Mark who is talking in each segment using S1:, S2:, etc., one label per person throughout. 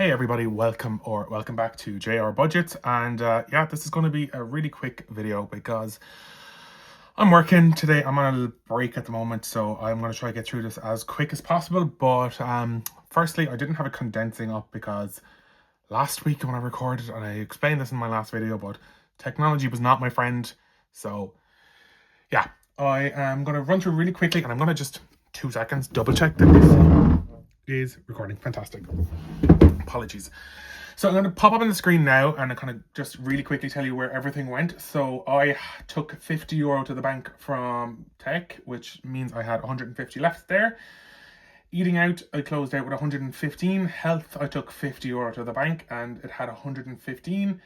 S1: Hey everybody, welcome back to JR Budgets, and yeah, this is going to be a really quick video because I'm working today. I'm on a little break at the moment, so I'm going to try to get through this as quick as possible. But firstly, I didn't have a condensing up because last week when I recorded, and I explained this in my last video, but technology was not my friend. So yeah, I am going to run through really quickly, and I'm going to just 2 seconds double check that this is recording. Fantastic. Apologies. So I'm going to pop up on the screen now and I kind of just really quickly tell you where everything went. So I took €50 to the bank from tech, which means I had 150 left there. Eating out, I closed out with 115. Health, I took €50 to the bank and it had 115.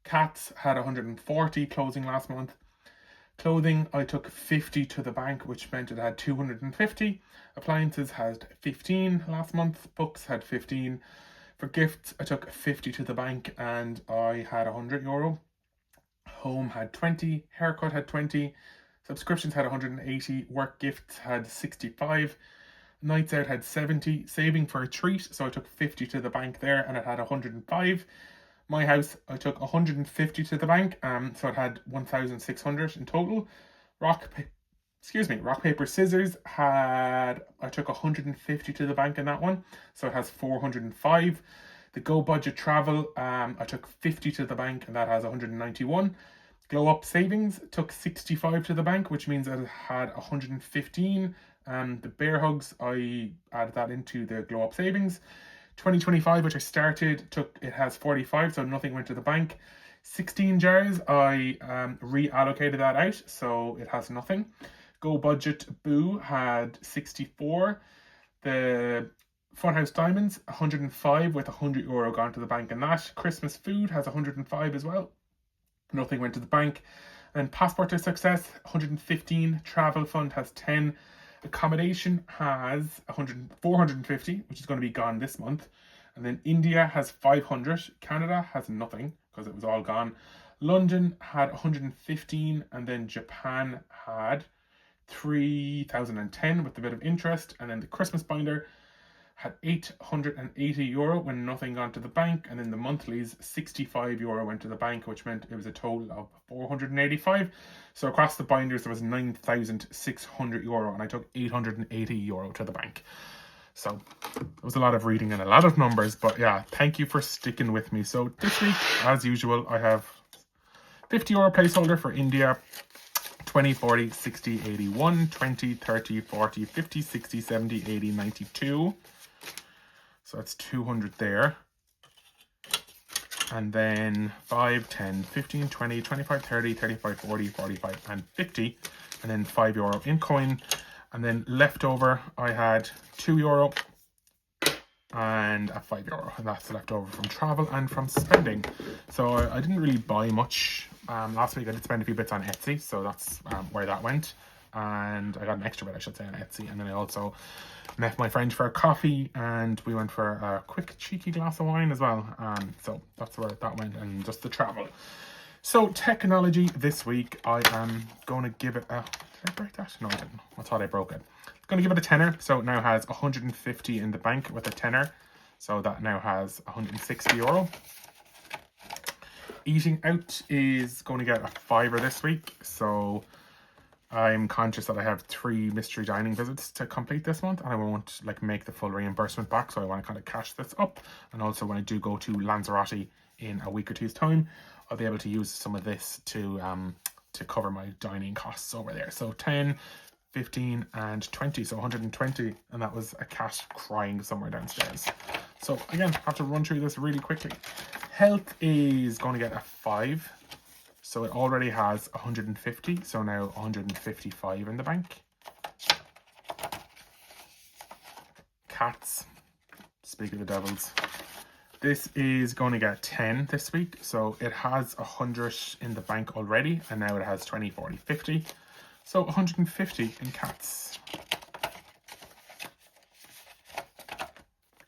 S1: Cats had 140 closing last month. Clothing, I took 50 to the bank, which meant it had 250. Appliances had 15 last month. Books had 15. For gifts, I took 50 to the bank and I had €100. Home had 20. Haircut had 20. Subscriptions had 180. Work gifts had 65. Nights out had 70. Saving for a treat, so I took 50 to the bank there and it had 105. My house, I took 150 to the bank, so it had 1,600 in total. Rock, paper, scissors I took 150 to the bank in that one, so it has 405. The Go Budget Travel, I took 50 to the bank and that has 191. Glow Up Savings took 65 to the bank, which means that it had 115. The Bear Hugs, I added that into the Glow Up Savings. 2025, which I started, it has 45, so nothing went to the bank. 16 jars, I reallocated that out, so it has nothing. Go Budget Boo had 64. The Funhouse Diamonds, 105 with €100 gone to the bank in that. Christmas Food has 105 as well. Nothing went to the bank. And Passport to Success, 115. Travel Fund has 10. Accommodation has 450, which is going to be gone this month. And then India has 500. Canada has nothing because it was all gone. London had 115, and then Japan had 3,010 with a bit of interest. And then the Christmas binder had €880 when nothing gone to the bank, and then the monthlies, €65 went to the bank, which meant it was a total of 485. So across the binders there was €9,600 and I took €880 to the bank. So it was a lot of reading and a lot of numbers, but yeah, thank you for sticking with me. So this week, as usual, I have €50 placeholder for India. 20, 40, 60, 81, 20, 30, 40, 50, 60, 70, 80, 92. So that's 200 there. And then 5, 10, 15, 20, 25, 30, 35, 40, 45, and 50. And then €5 in coin. And then leftover, I had €2 and a €5. And that's left over from travel and from spending. So I didn't really buy much. Last week I did spend a few bits on Etsy, so that's where that went. And I got an extra bit, I should say, on Etsy. And then I also met my friend for a coffee and we went for a quick cheeky glass of wine as well. So that's where that went, and just the travel. So technology this week, I am going to give it a... Did I break that? No, I didn't. I thought I broke it. I'm going to give it a tenner. So it now has 150 in the bank with a tenner. So that now has €160. Eating out is going to get a £5 this week. So I'm conscious that I have 3 mystery dining visits to complete this month, and I won't make the full reimbursement back, so I want to kind of cash this up. And also when I do go to Lanzarote in a week or two's time, I'll be able to use some of this to cover my dining costs over there. So 10, 15 and 20, so 120, and that was a cat crying somewhere downstairs. So again, I have to run through this really quickly. Health is going to get a 5. So it already has 150, so now 155 in the bank. Cats, speak of the devils. This is going to get 10 this week, so it has 100 in the bank already, and now it has 20, 40, 50. So 150 in cats.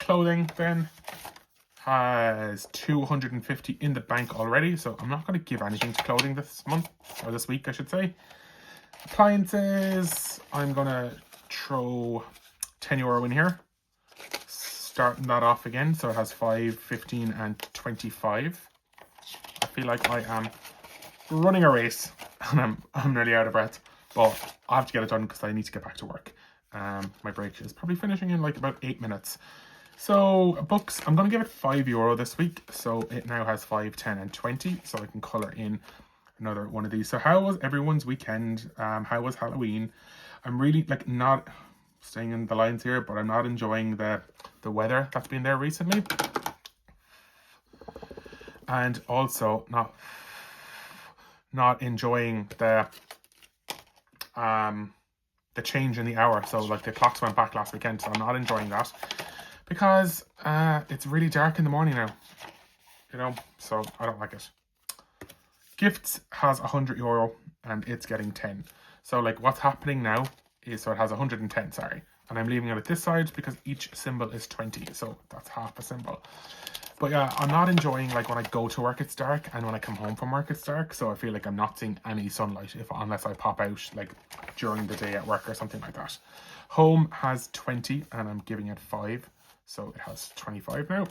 S1: Clothing then has 250 in the bank already, so I'm not going to give anything to clothing this month, or this week I should say. Appliances, I'm going to throw €10 in here. starting that off again. So it has 5, 15 and 25. I feel like I am running a race and I'm nearly out of breath, but I have to get it done because I need to get back to work. My break is probably finishing in like about 8 minutes. So books, I'm going to give it €5 this week. So it now has 5, 10 and 20. So I can colour in another one of these. So how was everyone's weekend? How was Halloween? I'm really like not staying in the lines here, but I'm not enjoying the weather that's been there recently. And also not enjoying the change in the hour. So like the clocks went back last weekend, so I'm not enjoying that because it's really dark in the morning now, you know, so I don't like it. Gifts has €100 and it's getting 10. So like what's happening now is, so it has 110, sorry, and I'm leaving it at this side because each symbol is 20, so that's half a symbol. But yeah, I'm not enjoying like when I go to work it's dark and when I come home from work it's dark, so I feel like I'm not seeing any sunlight unless I pop out like during the day at work or something like that. Home has 20 and I'm giving it 5, so it has 25 now.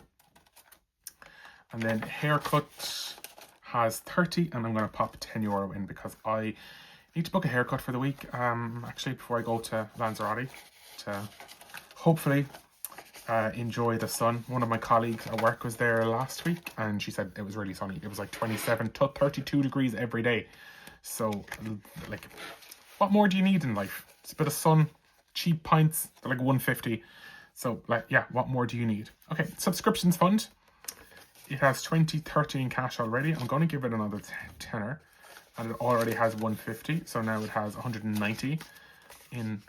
S1: And then haircut has 30 and I'm going to pop €10 in because I need to book a haircut for the week, actually before I go to Lanzarote to hopefully enjoy the sun. One of my colleagues at work was there last week and she said it was really sunny. It was like 27 to 32 degrees every day. So like what more do you need in life? It's a bit of sun, cheap pints, they're like 150. So like yeah, what more do you need? Okay, subscriptions fund. It has 20, 30 in cash already. I'm going to give it another tenner and it already has 150. So now it has 190 in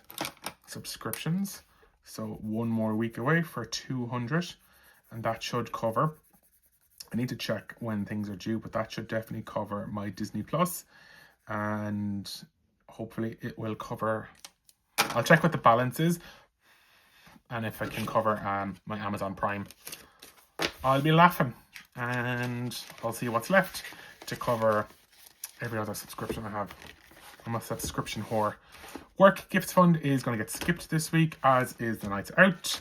S1: subscriptions. So one more week away for 200 and that should cover, I need to check when things are due, but that should definitely cover my Disney Plus and hopefully it will cover, I'll check what the balance is and if I can cover my Amazon Prime, I'll be laughing and I'll see what's left to cover every other subscription I have. I'm a subscription whore. Work gifts fund is going to get skipped this week, as is the nights out,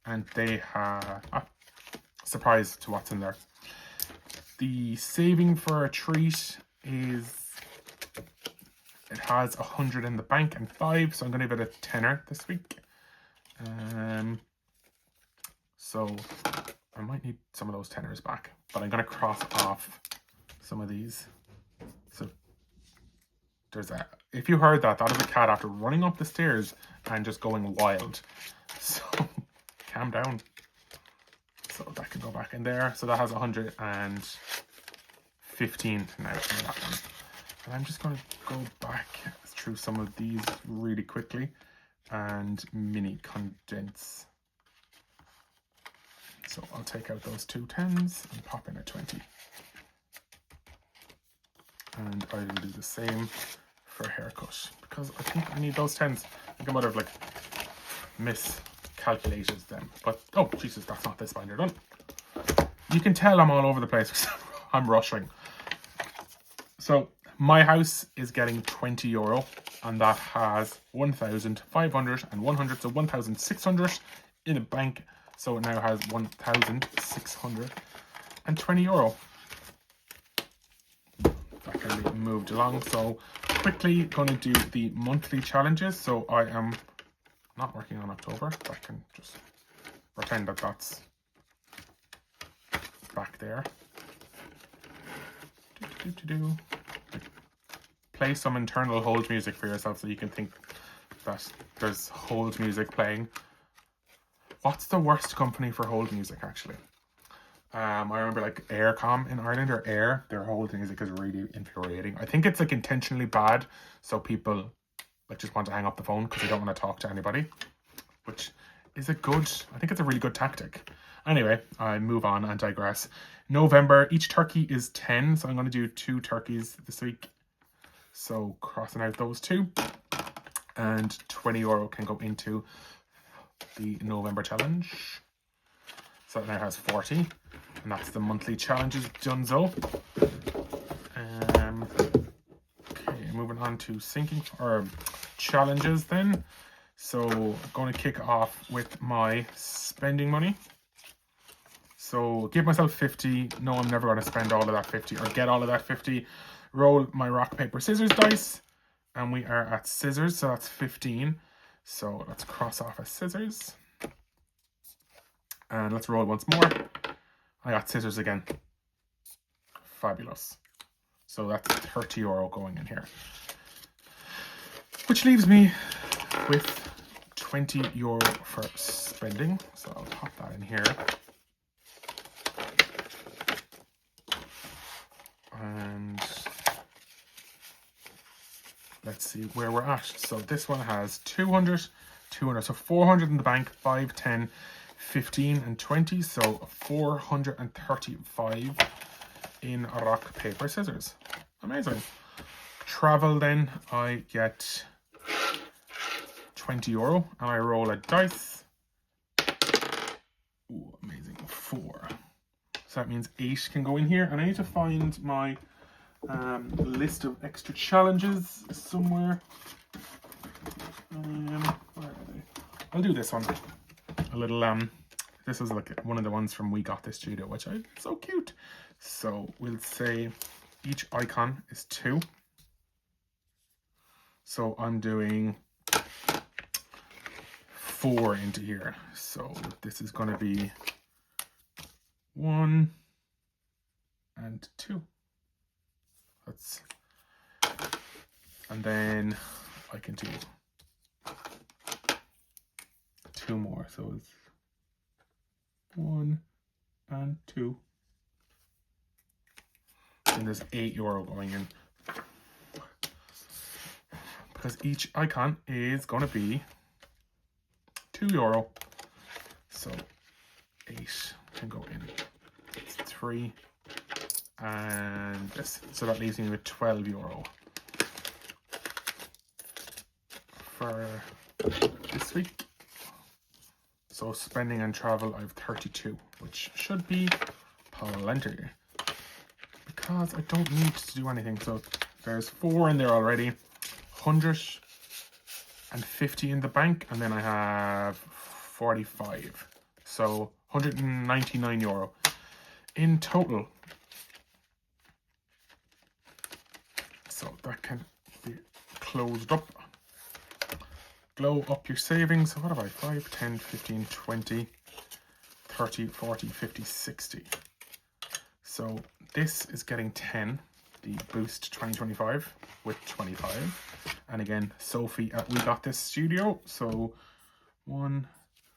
S1: and they have a surprise to what's in there. The saving for a treat is, it has 100 in the bank and 5, so I'm going to give it a tenner this week. So I might need some of those tenners back, but I'm going to cross off some of these. So there's a, if you heard that, that is a cat after running up the stairs and just going wild. So calm down. So that can go back in there. So that has 115 now in that one. And I'm just going to go back through some of these really quickly and mini condense. So I'll take out those 2 10s and pop in a 20. And I will do the same for haircut because I think I need those 10s. I think I might have like miscalculated them. But oh Jesus, that's not this binder done. You can tell I'm all over the place because I'm rushing. So my house is getting €20 and that has 1,500 and 100, so 1,600 in the bank. So it now has €1,620. That can be moved along. So quickly going to do the monthly challenges. So I am not working on October. I can just pretend that that's back there. Play some internal hold music for yourself so you can think that there's hold music playing. What's the worst company for hold music actually? I remember like Aircom in Ireland or Air, their hold music is really infuriating. I think it's like intentionally bad so people like just want to hang up the phone because they don't want to talk to anybody, which is a good, I think it's a really good tactic. Anyway, I move on and digress. November, each turkey is 10, so I'm going to do 2 turkeys this week. So crossing out those 2, and €20 can go into the November challenge. So it now has 40, and that's the monthly challenges donezo. Okay, moving on to sinking or challenges then. So I'm going to kick off with my spending money. So give myself 50. No, I'm never going to spend all of that 50 or get all of that 50. Roll my rock, paper, scissors dice. And we are at scissors, so that's 15. So let's cross off as scissors. And let's roll once more. I got scissors again. Fabulous. So that's €30 going in here. Which leaves me with €20 for spending. So I'll pop that in here. And let's see where we're at. So this one has 200, 200. So 400 in the bank, 5, 10, 15 and 20. So 435 in rock, paper, scissors. Amazing. Travel then, I get €20 and I roll a dice. Ooh, amazing. 4. So that means 8 can go in here. And I need to find my list of extra challenges somewhere. Where are they? I'll do this one. A little this is like one of the ones from We Got This Studio, which I so cute. So we'll say each icon is 2. So I'm doing 4 into here. So this is going to be 1 and 2. And then I can do 2 more. So it's 1 and 2. And there's €8 going in. Because each icon is going to be €2. So 8 can go in. It's 3 and this. So that leaves me with €12 for this week. So spending and travel, I have 32, which should be plenty. Because I don't need to do anything. So there's 4 in there already. 150 in the bank, and then I have 45. So €199 in total. So that can be closed up. Glow up your savings. What have I? 5, 10, 15, 20, 30, 40, 50, 60. So this is getting 10, the Boost 2025 with 25. And again, Sophie at We Got This Studio. So 1,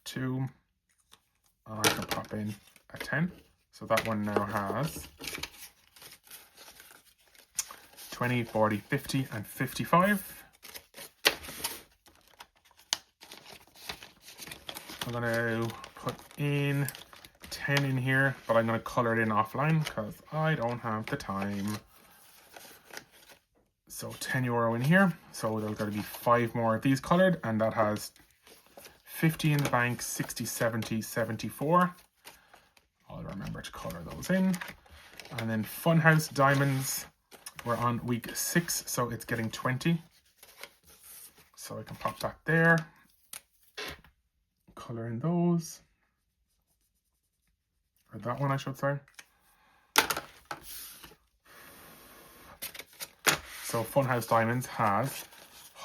S1: 2, and I can pop in a 10. So that one now has 20, 40, 50, and 55. I'm going to put in 10 in here, but I'm going to color it in offline because I don't have the time. So €10 in here. So there's got to be 5 more of these colored, and that has 50 in the bank, 60, 70, 74. I'll remember to color those in. And then Funhouse Diamonds, we're on week 6, so it's getting 20. So I can pop that there. Color in those. Or that one, I should say. So Funhouse Diamonds has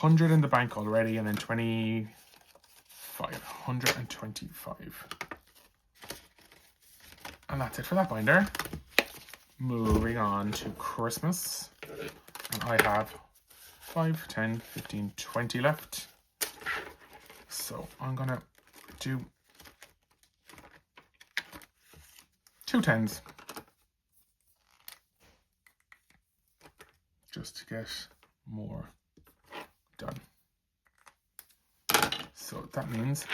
S1: 100 in the bank already, and then 125. And that's it for that binder. Moving on to Christmas. And I have 5, 10, 15, 20 left. So I'm going to do 2 10s. Just to get more done. So that means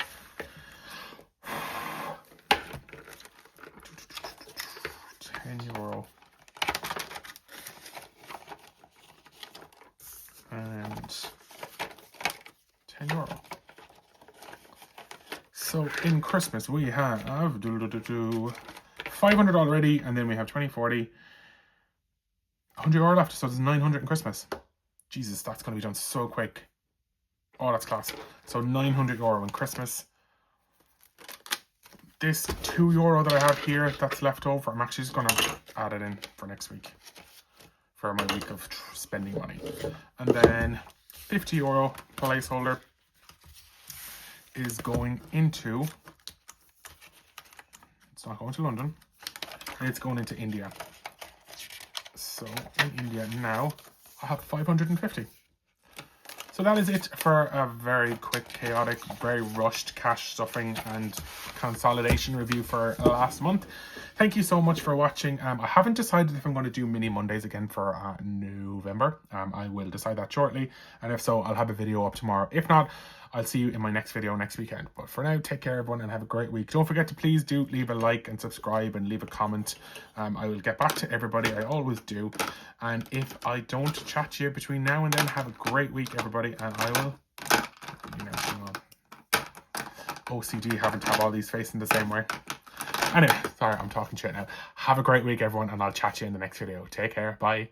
S1: €10 and €10. So in Christmas we have 500 already, and then we have 20, 40, €100 left, so there's 900 in Christmas. Jesus, that's going to be done so quick. Oh, that's class. So €900 in Christmas. this €2 that I have here that's left over, I'm actually just going to add it in for next week for my week of spending money. And then €50 placeholder is going into, it's not going to London, it's going into India. So in India now, I have 550. So that is it for a very quick, chaotic, very rushed cash stuffing and consolidation review for last month. Thank you so much for watching. I haven't decided if I'm going to do mini Mondays again for November. I will decide that shortly. And if so, I'll have a video up tomorrow. If not, I'll see you in my next video next weekend. But for now, take care everyone and have a great week. Don't forget to please do leave a like and subscribe and leave a comment. I will get back to everybody. I always do. And if I don't chat to you between now and then, have a great week everybody. And I will, hang on. OCD having to have all these facing the same way. Anyway, sorry, I'm talking shit now. Have a great week everyone and I'll chat to you in the next video. Take care. Bye.